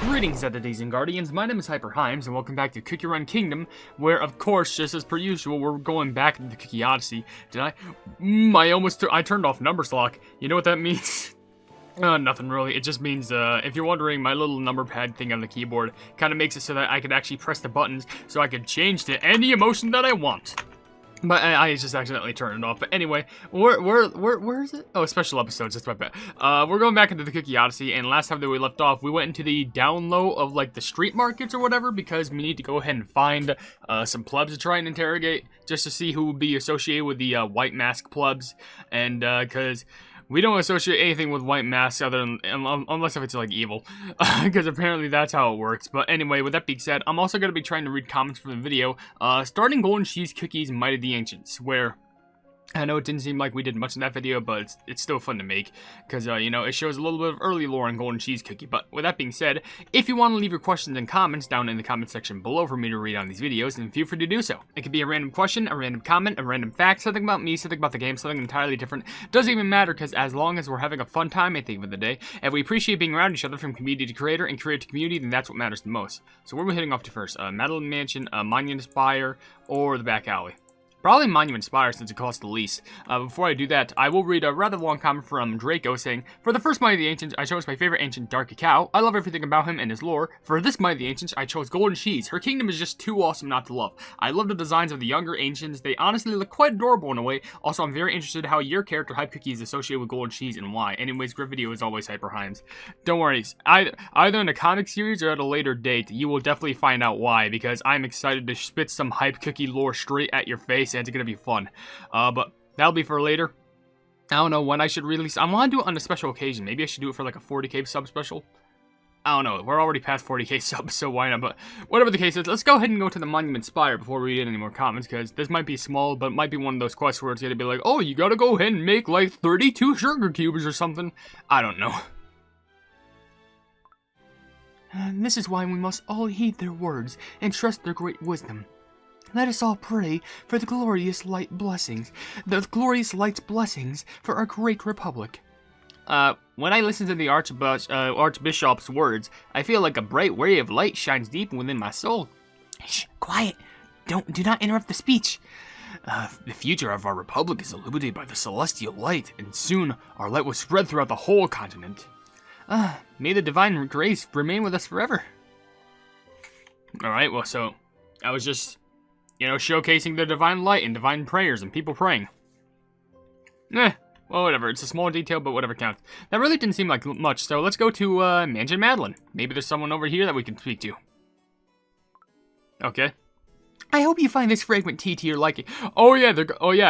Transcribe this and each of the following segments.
Greetings, entities and guardians. My name is HyperHimes, and welcome back to Cookie Run Kingdom, where, of course, just as per usual, we're going back into the Cookie Odyssey. Did I? I turned off numbers lock. You know what that means? Nothing really. It just means, if you're wondering, my little number pad thing on the keyboard kind of makes it so that I could actually press the buttons so I could change to any emotion that I want. But I just accidentally turned it off. But anyway, where is it? Oh, special episodes. That's my bad. We're going back into the Cookie Odyssey, and last time that we left off, we went into the down low of like the street markets or whatever because we need to go ahead and find some plebs to try and interrogate just to see who would be associated with the white mask plebs, and because we don't associate anything with white masks other than, unless if it's like evil, because apparently that's how it works. But anyway, with that being said, I'm also going to be trying to read comments from the video, starting Golden Cheese Cookies Might of the Ancients, where I know it didn't seem like we did much in that video, but it's still fun to make, because, you know, it shows a little bit of early lore on Golden Cheese Cookie. But with that being said, if you want to leave your questions and comments down in the comment section below for me to read on these videos, then feel free to do so. It could be a random question, a random comment, a random fact, something about me, something about the game, something entirely different. Doesn't even matter, because as long as we're having a fun time at the end of the day, and we appreciate being around each other from community to creator and creator to community, then that's what matters the most. So where are we heading off to first? Madeleine Mansion, Monument Spire, or the back alley? Probably Monument Spire since it costs the least. Before I do that, I will read a rather long comment from Draco saying, "For the first Might of the Ancients, I chose my favorite ancient, Dark Cacao. I love everything about him and his lore. For this Might of the Ancients, I chose Golden Cheese. Her kingdom is just too awesome not to love. I love the designs of the younger ancients. They honestly look quite adorable in a way. Also, I'm very interested in how your character, Hype Cookie, is associated with Golden Cheese and why. Anyways, great video as always, HyperHimes." Don't worry, either in a comic series or at a later date, you will definitely find out why, because I'm excited to spit some Hype Cookie lore straight at your face, and it's gonna be fun. But that'll be for later. I don't know when I should release. I want to do it on a special occasion. Maybe I should do it for like a 40k sub special. I don't know. We're already past 40k subs, so why not? But whatever the case is, let's go ahead and go to the Monument Spire before we read any more comments, because this might be small, but it might be one of those quests where it's going to be like, oh, you gotta go ahead and make like 32 sugar cubes or something. I don't know. And this is why we must all heed their words and trust their great wisdom. Let us all pray for the glorious light's blessings for our great republic. When I listen to the Archbishop's words, I feel like a bright ray of light shines deep within my soul. Shh, quiet. Do not interrupt the speech. The future of our republic is illuminated by the celestial light, and soon our light will spread throughout the whole continent. May the divine grace remain with us forever. Alright, well, so I was just, you know, showcasing the divine light and divine prayers and people praying. Well, whatever. It's a small detail, but whatever counts. That really didn't seem like much, so let's go to Mansion Madeleine. Maybe there's someone over here that we can speak to. Okay. I hope you find this fragrant tea to your liking. Oh yeah,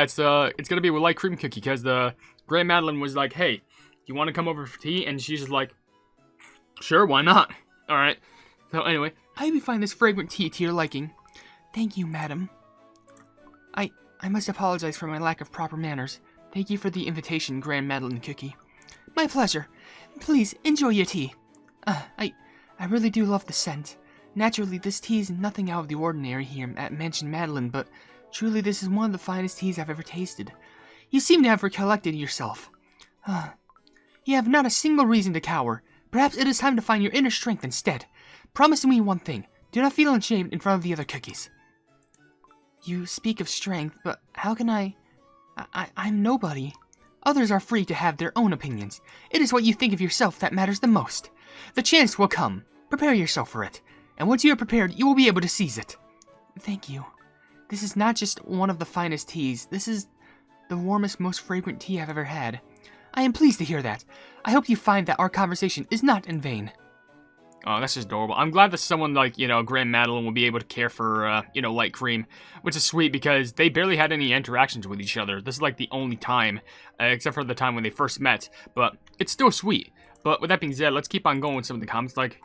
it's gonna be with light cream cookie, because the Grand Madeleine was like, hey, you want to come over for tea? And she's just like, sure, why not? All right. So anyway, I hope you find this fragrant tea to your liking. Thank you, madam. I must apologize for my lack of proper manners. Thank you for the invitation, Grand Madeleine Cookie. My pleasure. Please, enjoy your tea. I really do love the scent. Naturally, this tea is nothing out of the ordinary here at Mansion Madeleine, but truly this is one of the finest teas I've ever tasted. You seem to have recollected yourself. You have not a single reason to cower. Perhaps it is time to find your inner strength instead. Promise me one thing. Do not feel ashamed in front of the other cookies. You speak of strength, but how can I'm nobody. Others are free to have their own opinions. It is what you think of yourself that matters the most. The chance will come. Prepare yourself for it. And once you are prepared, you will be able to seize it. Thank you. This is not just one of the finest teas. This is the warmest, most fragrant tea I've ever had. I am pleased to hear that. I hope you find that our conversation is not in vain. Oh, that's just adorable. I'm glad that someone like, you know, Grand Madeleine will be able to care for, you know, light cream, which is sweet because they barely had any interactions with each other. This is like the only time, except for the time when they first met, but it's still sweet. But with that being said, let's keep on going with some of the comments. Like,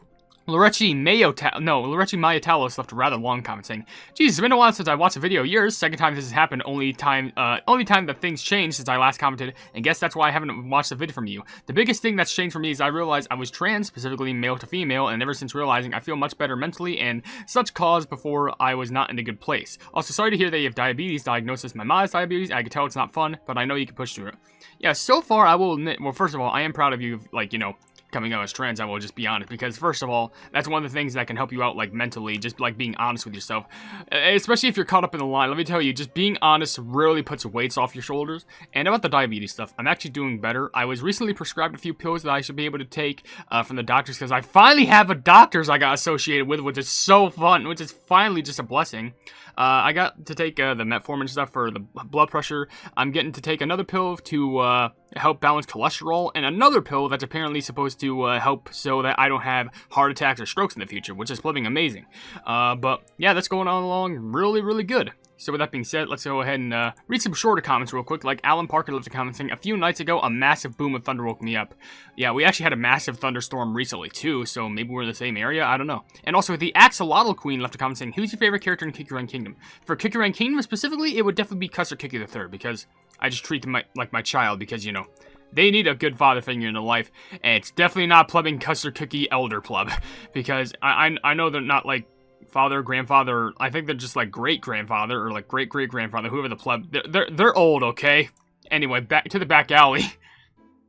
Lorechi Mayatalos left a rather long comment saying, "Geez, it's been a while since I watched a video of yours. Second time this has happened. Only time that things changed since I last commented, and guess that's why I haven't watched a video from you. The biggest thing that's changed for me is I realized I was trans, specifically male to female, and ever since realizing I feel much better mentally and such cause before I was not in a good place. Also, sorry to hear that you have diabetes diagnosis. My mom has diabetes. I can tell it's not fun, but I know you can push through it." Yeah, so far I will admit, well, first of all, I am proud of you, like, you know, coming out as trans, I will just be honest, because first of all, that's one of the things that can help you out, like, mentally, just, like, being honest with yourself, especially if you're caught up in the line. Let me tell you, just being honest really puts weights off your shoulders. And about the diabetes stuff, I'm actually doing better. I was recently prescribed a few pills that I should be able to take from the doctors, because I finally have a doctors I got associated with, which is so fun, which is finally just a blessing. I got to take the metformin stuff for the blood pressure. I'm getting to take another pill to help balance cholesterol, and another pill that's apparently supposed to help so that I don't have heart attacks or strokes in the future, which is flipping amazing. But yeah, that's going on along really, really good. So with that being said, let's go ahead and read some shorter comments real quick. Like Alan Parker left a comment saying, a few nights ago, a massive boom of thunder woke me up. Yeah, we actually had a massive thunderstorm recently too, so maybe we're in the same area, I don't know. And also, the Axolotl Queen left a comment saying, who's your favorite character in Cookie Run Kingdom? For Cookie Run Kingdom specifically, it would definitely be Custard Cookie the Third, because I just treat them like my child, because, you know, they need a good father figure in their life, and it's definitely not plubbing Custard Cookie Elder Plub, because I know they're not, like, father, grandfather, I think they're just, like, great-grandfather, or, like, great-great-grandfather, whoever the pleb, they're old, okay? Anyway, back to the back alley.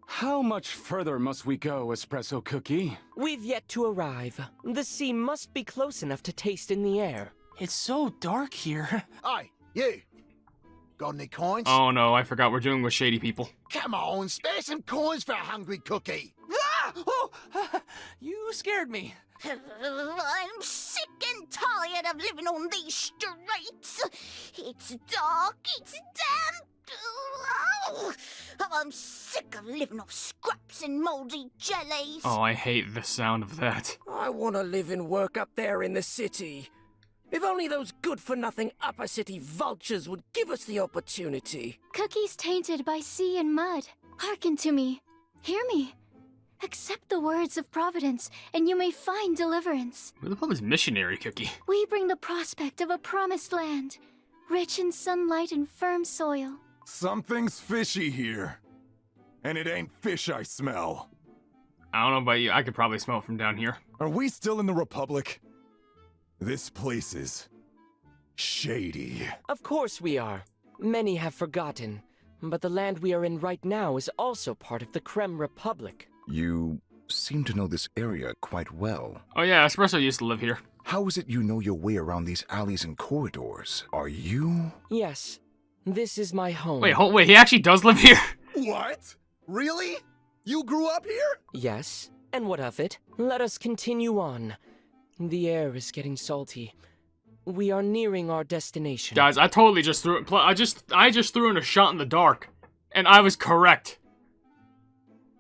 How much further must we go, Espresso Cookie? We've yet to arrive. The sea must be close enough to taste in the air. It's so dark here. Hey, you! Got any coins? Oh no, I forgot we're dealing with shady people. Come on, spare some coins for a hungry cookie. Ah! Oh, you scared me. I'm sick and tired of living on these streets. It's dark, it's damp. Oh, I'm sick of living off scraps and moldy jellies. Oh, I hate the sound of that. I want to live and work up there in the city. If only those good-for-nothing upper city vultures would give us the opportunity. Cookies tainted by sea and mud. Hearken to me. Hear me. Accept the words of Providence, and you may find deliverance. Who the fuck is Missionary Cookie? We bring the prospect of a promised land, rich in sunlight and firm soil. Something's fishy here. And it ain't fish I smell. I don't know about you, I could probably smell it from down here. Are we still in the Republic? This place is shady. Of course we are. Many have forgotten, but the land we are in right now is also part of the Creme Republic. You seem to know this area quite well. Oh yeah, Espresso used to live here. How is it you know your way around these alleys and corridors? Are you... Yes, this is my home. Wait, he actually does live here? What? Really? You grew up here? Yes, and what of it? Let us continue on. The air is getting salty. We are nearing our destination. Guys, I totally just threw it. I just threw in a shot in the dark, and I was correct.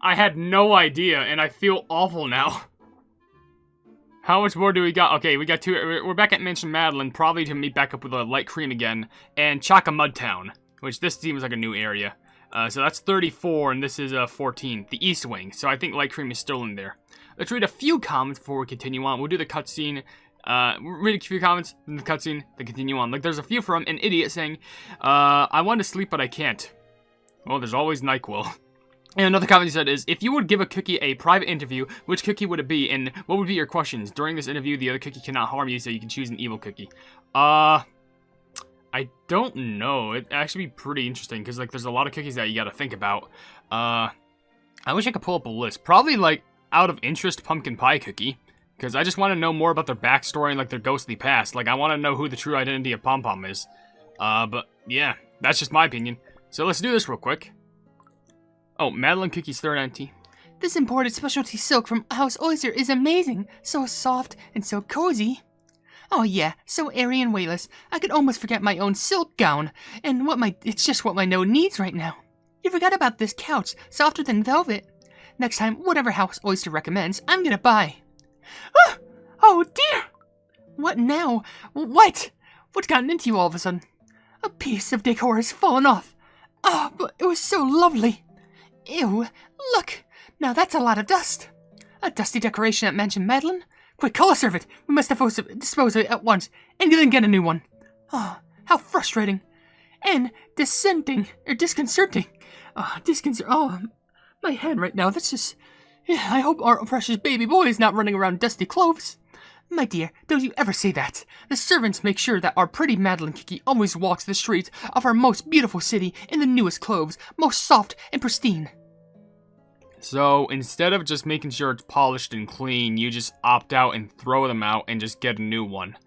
I had no idea, and I feel awful now. How much more do we got? Okay, we got two. We're back at Mansion Madeleine, probably to meet back up with a light cream again, and Chaka Mud Town, which this seems like a new area. So that's 34, and this is 14, the East Wing. So I think light cream is still in there. Let's read a few comments before we continue on. We'll do the cutscene. Read a few comments, then the cutscene, then continue on. Like, there's a few from an idiot saying, I want to sleep, but I can't. Well, there's always NyQuil. And another comment he said is, if you would give a cookie a private interview, which cookie would it be, and what would be your questions? During this interview, the other cookie cannot harm you, so you can choose an evil cookie. I don't know. It'd actually be pretty interesting, because, like, there's a lot of cookies that you gotta think about. I wish I could pull up a list. Probably, like, out of interest, pumpkin pie cookie. Because I just want to know more about their backstory and, like, their ghostly past. Like, I want to know who the true identity of Pom Pom is. But, yeah, that's just my opinion. So let's do this real quick. Oh, Madeleine Cookie's third auntie. This imported specialty silk from House Oyster is amazing. So soft and so cozy. Oh yeah, so airy and weightless. I could almost forget my own silk gown. And it's just what my nose needs right now. You forgot about this couch, softer than velvet. Next time, whatever House Oyster recommends, I'm gonna buy. Oh dear! What now? What? What's gotten into you all of a sudden? A piece of decor has fallen off. Oh, but it was so lovely. Ew, look! Now that's a lot of dust. A dusty decoration at Mansion Madeleine? Quick, call a servant. We must dispose of it at once, and then get a new one. Oh, how frustrating. And disconcerting. Oh, my head right now, that's just... Yeah, I hope our precious baby boy is not running around dusty clothes. My dear, don't you ever say that. The servants make sure that our pretty Madeleine Cookie always walks the streets of our most beautiful city in the newest clothes, most soft and pristine. So instead of just making sure it's polished and clean, you just opt out and throw them out and just get a new one.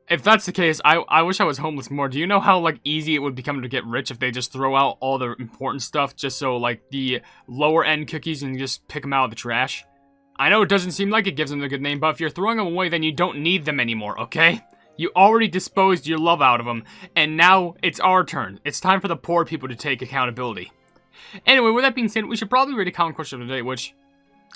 If that's the case, I wish I was homeless more. Do you know how, like, easy it would become to get rich if they just throw out all the important stuff just so, like, the lower end cookies and just pick them out of the trash? I know it doesn't seem like it gives them a good name, but if you're throwing them away, then you don't need them anymore, okay? You already disposed your love out of them, and now it's our turn. It's time for the poor people to take accountability. Anyway, with that being said, we should probably read a comment question of the day, which,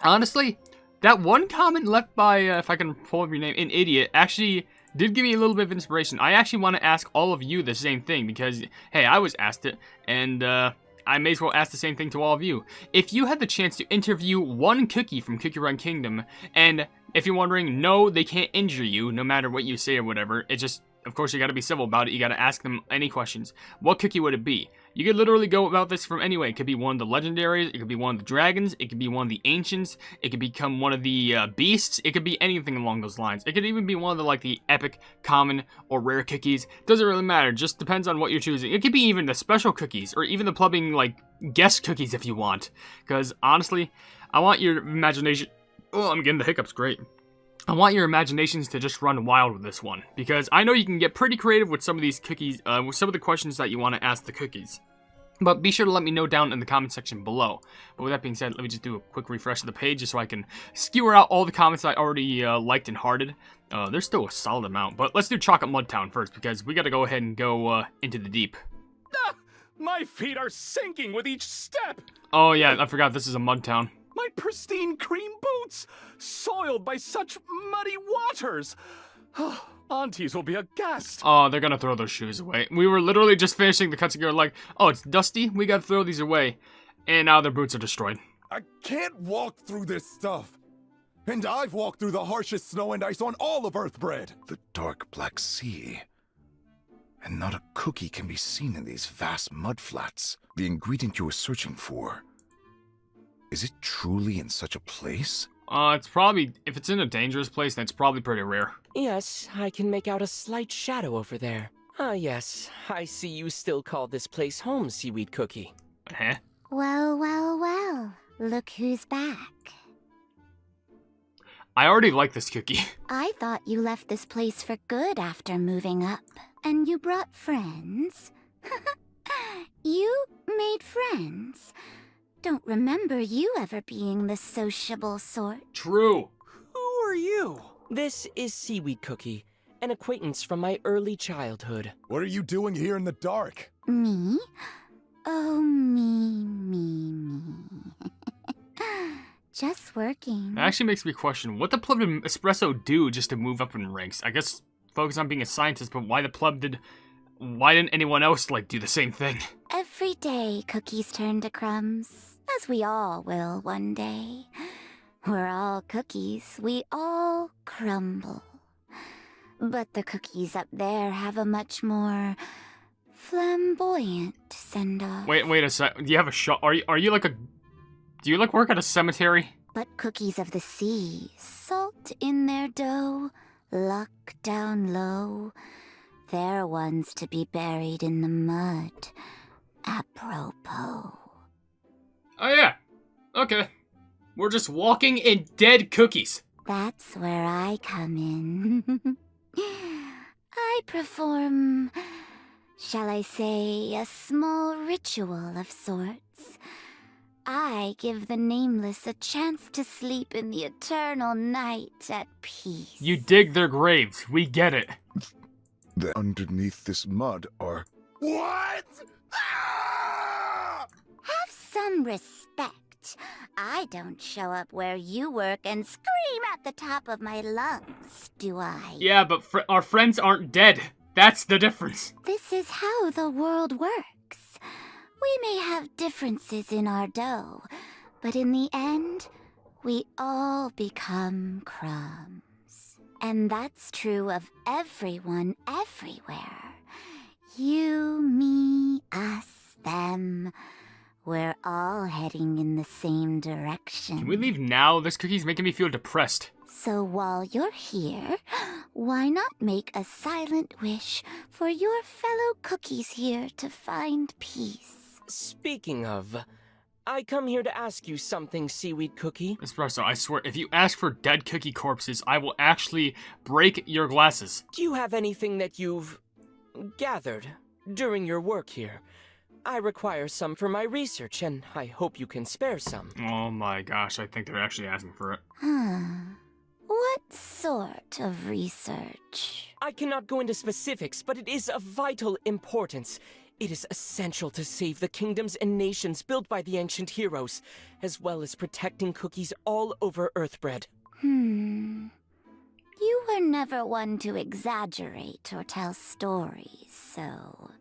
honestly, that one comment left by, if I can pull up your name, an idiot, actually did give me a little bit of inspiration. I actually want to ask all of you the same thing because, hey, I was asked it, and I may as well ask the same thing to all of you. If you had the chance to interview one cookie from Cookie Run Kingdom, and if you're wondering, no, they can't injure you no matter what you say or whatever, it's just, of course, you gotta be civil about it, you gotta ask them any questions. What cookie would it be? You could literally go about this from anyway. It could be one of the legendaries, it could be one of the dragons, it could be one of the ancients, it could become one of the beasts, it could be anything along those lines. It could even be one of the, like, the epic, common, or rare cookies. Doesn't really matter, just depends on what you're choosing. It could be even the special cookies, or even the plumbing, like, guest cookies if you want. Because, honestly, I want your imagination... Oh, I'm getting the hiccups, great. I want your imaginations to just run wild with this one, because I know you can get pretty creative with some of these cookies, with some of the questions that you want to ask the cookies. But be sure to let me know down in the comment section below. But with that being said, let me just do a quick refresh of the page just so I can skewer out all the comments I already liked and hearted. There's still a solid amount, but let's do Chocolate Mud Town first, because we gotta go ahead and go into the deep. Ah, my feet are sinking with each step! Oh yeah, I forgot this is a mud town. My pristine cream boots, soiled by such muddy waters. Aunties will be aghast. Oh, they're gonna throw those shoes away. We were literally just finishing the cutscene, like, oh, it's dusty, we gotta throw these away. And now their boots are destroyed. I can't walk through this stuff. And I've walked through the harshest snow and ice on all of Earthbread. The dark black sea. And not a cookie can be seen in these vast mudflats. The ingredient you were searching for. Is it truly in such a place? It's probably, if it's in a dangerous place, then it's probably pretty rare. Yes, I can make out a slight shadow over there. Ah, yes, I see you still call this place home, Seaweed Cookie. Huh? Well, well, well. Look who's back. I already like this cookie. I thought you left this place for good after moving up. And you brought friends? You made friends? Don't remember you ever being the sociable sort. True. Who are you? This is Seaweed Cookie, an acquaintance from my early childhood. What are you doing here in the dark? Me? Oh, me. Just working. That actually makes me question, what the pleb did Espresso do just to move up in ranks? I guess focus on being a scientist, but why didn't anyone else, like, do the same thing? Every day, cookies turn to crumbs. As we all will one day. We're all cookies. We all crumble. But the cookies up there have a much more flamboyant send-off. Wait a sec. Do you have a shot? Do you, like, work at a cemetery? But cookies of the sea, salt in their dough, luck down low. They're ones to be buried in the mud. Apropos. Oh yeah. Okay. We're just walking in dead cookies. That's where I come in. I perform, shall I say, a small ritual of sorts. I give the nameless a chance to sleep in the eternal night at peace. You dig their graves. We get it. That underneath this mud are... What? Ah! Have some respect. I don't show up where you work and scream at the top of my lungs, do I? Yeah, but our friends aren't dead. That's the difference. This is how the world works. We may have differences in our dough, but in the end, we all become crumbs. And that's true of everyone everywhere. You, me, us, them. We're all heading in the same direction. Can we leave now? This cookie's making me feel depressed. So while you're here, why not make a silent wish for your fellow cookies here to find peace? Speaking of, I come here to ask you something, Seaweed Cookie. Espresso, I swear, if you ask for dead cookie corpses, I will actually break your glasses. Do you have anything that you've gathered during your work here? I require some for my research, and I hope you can spare some. Oh my gosh, I think they're actually asking for it. What sort of research? I cannot go into specifics, but it is of vital importance. It is essential to save the kingdoms and nations built by the ancient heroes, as well as protecting cookies all over Earthbread. You were never one to exaggerate or tell stories, so...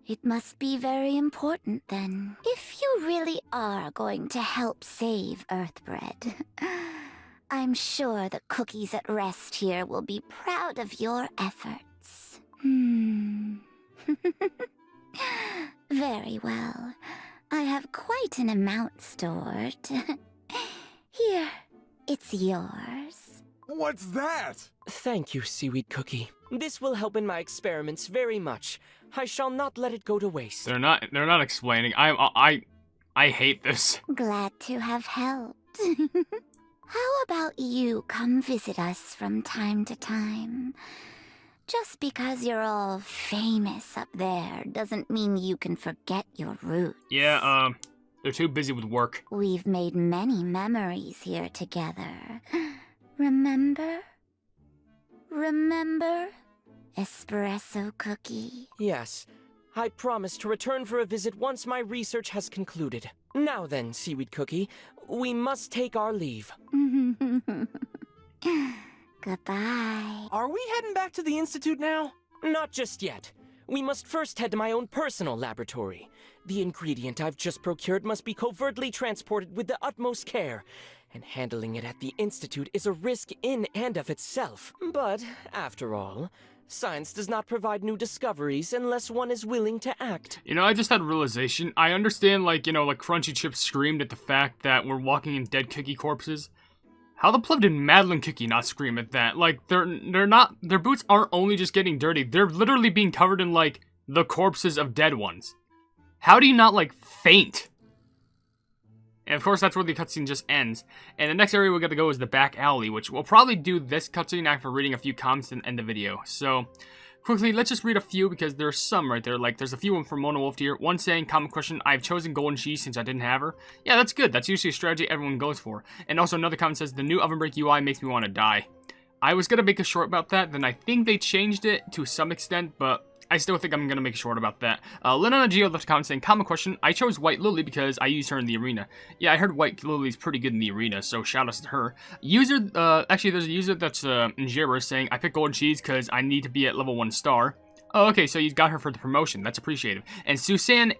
It must be very important, then. If you really are going to help save Earthbread, I'm sure the cookies at rest here will be proud of your efforts. Very well. I have quite an amount stored. Here, it's yours. What's that? Thank you, Seaweed Cookie. This will help in my experiments very much. I shall not let it go to waste. They're not explaining. I hate this. Glad to have helped. How about you come visit us from time to time? Just because you're all famous up there doesn't mean you can forget your roots. Yeah, they're too busy with work. We've made many memories here together. Remember? Remember? Espresso Cookie? Yes. I promise to return for a visit once my research has concluded. Now then, Seaweed Cookie, we must take our leave. Goodbye. Are we heading back to the Institute now? Not just yet. We must first head to my own personal laboratory. The ingredient I've just procured must be covertly transported with the utmost care, and handling it at the Institute is a risk in and of itself. But, after all, science does not provide new discoveries unless one is willing to act. You know, I just had a realization. I understand, like Crunchy Chip screamed at the fact that we're walking in dead cookie corpses. How the pleb did Madeleine Cookie not scream at that? Like, their boots aren't only just getting dirty, they're literally being covered in, like, the corpses of dead ones. How do you not, like, faint? And of course, that's where the cutscene just ends. And the next area we got to go is the back alley, which we'll probably do this cutscene after reading a few comments and end the video. So, quickly, let's just read a few because there's some right there. Like, there's a few from Mona Wolf here. One saying, comment question, I've chosen golden cheese since I didn't have her. Yeah, that's good. That's usually a strategy everyone goes for. And also another comment says, the new OvenBreak UI makes me want to die. I was going to make a short about that, then I think they changed it to some extent, but I still think I'm going to make a short about that. Lenona Geo left a comment saying, common question, I chose White Lily because I used her in the arena. Yeah, I heard White Lily's pretty good in the arena, so shout outs to her. Actually, there's a user that's Njira saying, I picked Golden Cheese because I need to be at level 1 star. Oh, okay, so you got her for the promotion. That's appreciative. And Suzanne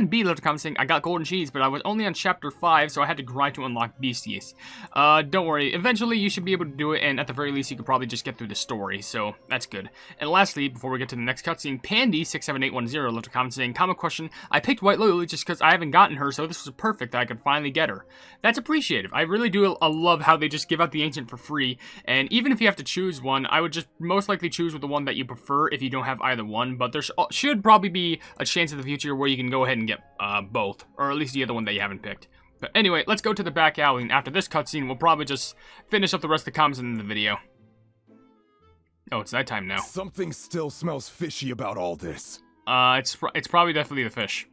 B left a comment saying, I got golden cheese, but I was only on chapter 5, so I had to grind to unlock Beasties. Don't worry. Eventually, you should be able to do it, and at the very least, you could probably just get through the story, so that's good. And lastly, before we get to the next cutscene, Pandy67810 left a comment saying, common question, I picked White Lily just because I haven't gotten her, so this was perfect that I could finally get her. That's appreciative. I really do love how they just give out the Ancient for free, and even if you have to choose one, I would just most likely choose with the one that you prefer if you don't have either one, but there should probably be a chance in the future where you can go ahead and get both, or at least the other one that you haven't picked. But anyway, let's go to the back alley, and after this cutscene, we'll probably just finish up the rest of the comments in the video. Oh, it's nighttime now. Something still smells fishy about all this. It's probably definitely the fish.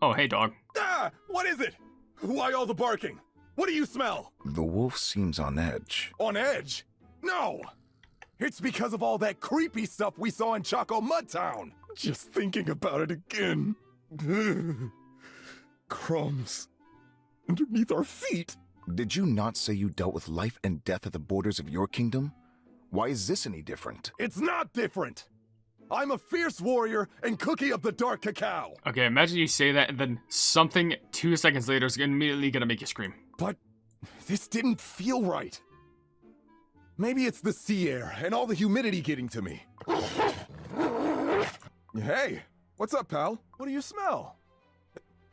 Oh, hey, dog. Ah! What is it? Why all the barking? What do you smell? The wolf seems on edge. On edge? No! It's because of all that creepy stuff we saw in Choco Mudtown. Just thinking about it again. Crumbs underneath our feet. Did you not say you dealt with life and death at the borders of your kingdom? Why is this any different? It's not different. I'm a fierce warrior and cookie of the dark cacao. Okay, imagine you say that and then something 2 seconds later is immediately gonna make you scream. But this didn't feel right. Maybe it's the sea air and all the humidity getting to me. Hey, what's up, pal? What do you smell?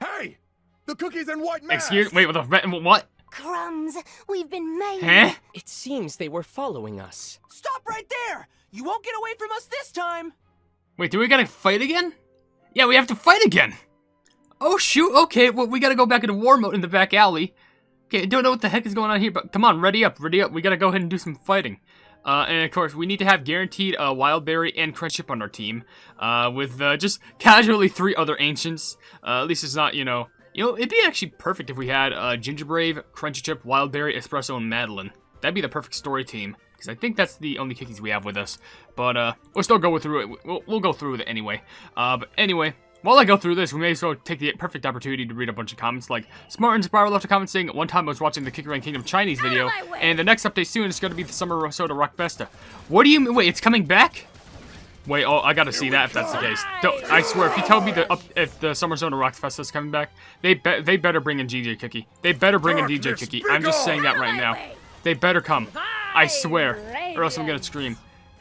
Hey! The cookies and white masks! Wait, what? Crumbs, we've been made. Huh? It seems they were following us. Stop right there! You won't get away from us this time! Wait, do we gotta fight again? Yeah, we have to fight again! Oh, shoot. Okay, well, we gotta go back into war mode in the back alley. Okay, I don't know what the heck is going on here, but come on, ready up, ready up. We gotta go ahead and do some fighting. And of course, we need to have guaranteed Wildberry and Crunchip on our team, with just casually 3 other Ancients. At least it's not, you know, it'd be actually perfect if we had Gingerbrave, Crunchip, Wildberry, Espresso, and Madeleine. That'd be the perfect story team, because I think that's the only cookies we have with us. But we'll still go through it. We'll go through with it anyway. But anyway. While I go through this, we may as well take the perfect opportunity to read a bunch of comments, like Smart and Spire left a comment saying, one time I was watching the Kick Around Kingdom Chinese video, and the next update soon is going to be the Summer Soda Rock Festa. What do you mean? Wait, it's coming back? Wait, oh, I gotta see that if that's the case. I swear, if you tell me if the Summer Soda Rock Festa is coming back, they better bring in DJ Cookie. They better bring in DJ Cookie. I'm just saying that right now. They better come. I swear, or else I'm gonna scream.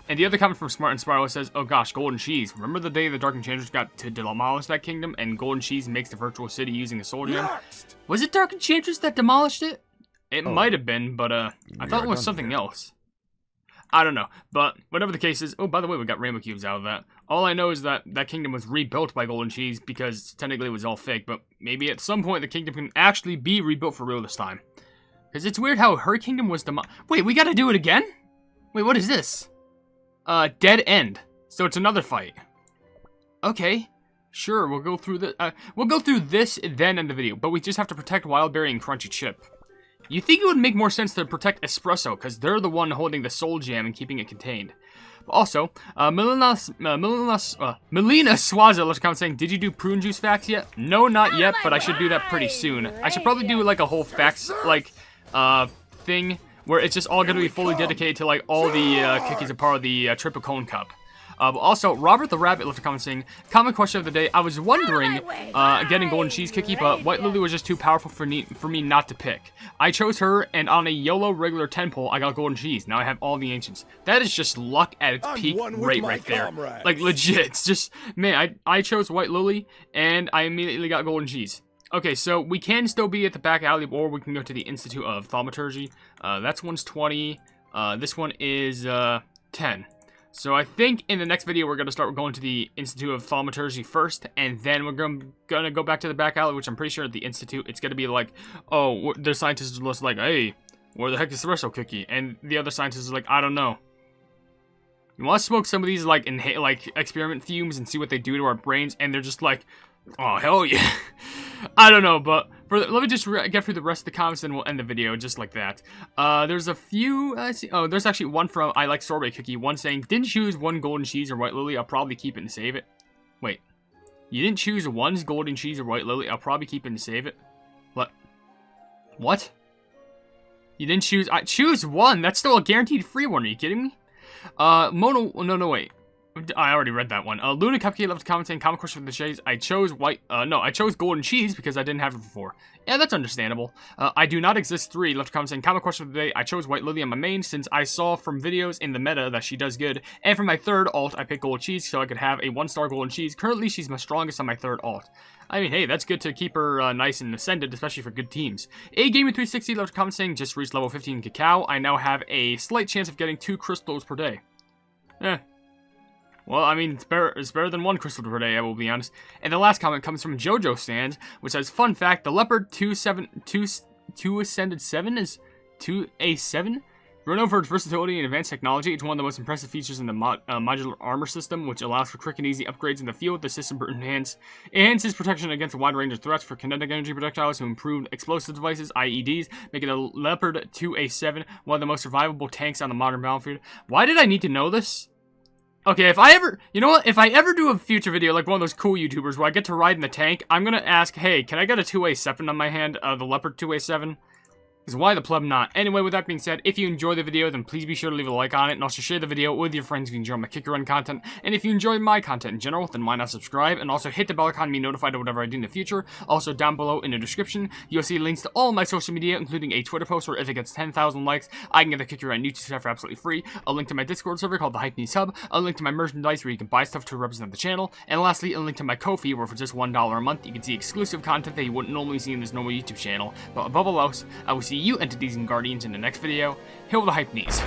And the other comment from Smart and Spiral says, oh gosh, Golden Cheese. Remember the day the Dark Enchanters got to demolish that kingdom and Golden Cheese makes the virtual city using a soul gem? Was it Dark Enchanters that demolished it? It might have been, but I thought it was something else. I don't know, but whatever the case is, oh, by the way, we got rainbow cubes out of that. All I know is that that kingdom was rebuilt by Golden Cheese because technically it was all fake, but maybe at some point the kingdom can actually be rebuilt for real this time. Because it's weird how her kingdom was Wait, we gotta do it again? Wait, what is this? Dead end. So it's another fight. Okay. Sure, we'll go through this then in the video, but we just have to protect Wildberry and Crunchy Chip. You think it would make more sense to protect Espresso, because they're the one holding the soul gem and keeping it contained. But also, Melina Swaza left a comment saying, did you do prune juice facts yet? No, not yet, but I should do that pretty soon. I should probably do like a whole facts, like, thing, where it's just all going to be fully dedicated to, like, all the cookies are part of the Triple Cone Cup. But also, Robert the Rabbit left a comment saying, common question of the day, I was wondering, getting Golden Cheese Cookie, but White Lily was just too powerful for me not to pick. I chose her, and on a YOLO regular 10 pull, I got Golden Cheese. Now I have all the Ancients. That is just luck at its peak rate right there. Like, legit, it's just, man, I chose White Lily, and I immediately got Golden Cheese. Okay, so we can still be at the back alley, or we can go to the Institute of Thaumaturgy. That's one's 20. This one is 10. So I think in the next video we're going to start going to the Institute of Thaumaturgy first, and then we're going to go back to the back alley, which I'm pretty sure at the Institute it's going to be like, oh, the scientists are just like, hey, where the heck is Espresso Cookie? And the other scientists are like, I don't know. You want to smoke some of these like experiment fumes and see what they do to our brains? And they're just like, oh, hell yeah. I don't know, but let me just get through the rest of the comments and we'll end the video just like that. There's a few, oh, there's actually one from I Like Sorbet Cookie, one saying, didn't choose one Golden Cheese or White Lily, I'll probably keep it and save it. Wait, you didn't choose one's Golden Cheese or White Lily, I'll probably keep it and save it? What? You didn't choose, choose one, that's still a guaranteed free one, are you kidding me? No, wait. I already read that one. Luna Cupcake left a comment saying, common question for the shades. I chose I chose Golden Cheese because I didn't have it before. Yeah, that's understandable. I do not exist 3 left a comment saying, common question for the day. I chose White Lily on my main since I saw from videos in the meta that she does good. And for my 3rd alt, I picked Golden Cheese so I could have a 1-star Golden Cheese. Currently, she's my strongest on my 3rd alt. I mean, hey, that's good to keep her nice and ascended, especially for good teams. A-Gamer360 left a comment saying, just reached level 15 Cacao. I now have a slight chance of getting 2 crystals per day. Well, I mean, it's better than 1 crystal per day, I will be honest. And the last comment comes from JoJo Stands, which says, fun fact, the Leopard 2 Ascended 7 is 2A7? Renowned for its versatility and advanced technology, it's one of the most impressive features in the modular armor system, which allows for quick and easy upgrades in the field. The system enhances protection against a wide range of threats for kinetic energy projectiles to improve explosive devices, IEDs, making the Leopard 2A7 one of the most survivable tanks on the modern battlefield. Why did I need to know this? Okay, if I ever, you know what, if I ever do a future video, like one of those cool YouTubers where I get to ride in the tank, I'm gonna ask, hey, can I get a 2A7 on my hand, the Leopard 2A7? Because why the pleb not? Anyway, with that being said, if you enjoy the video, then please be sure to leave a like on it, and also share the video with your friends if you enjoy my Kick Your Run content. And if you enjoy my content in general, then why not subscribe, and also hit the bell icon to be notified of whatever I do in the future. Also, down below in the description, you'll see links to all my social media, including a Twitter post where if it gets 10,000 likes, I can get the Kick Your Run YouTube stuff for absolutely free, a link to my Discord server called the Hypenese Hub, a link to my merchandise where you can buy stuff to represent the channel, and lastly, a link to my Ko-fi where for just $1 a month, you can see exclusive content that you wouldn't normally see in this normal YouTube channel. But above all else, I will see you entities and Guardians in the next video. Hail the Hypenese.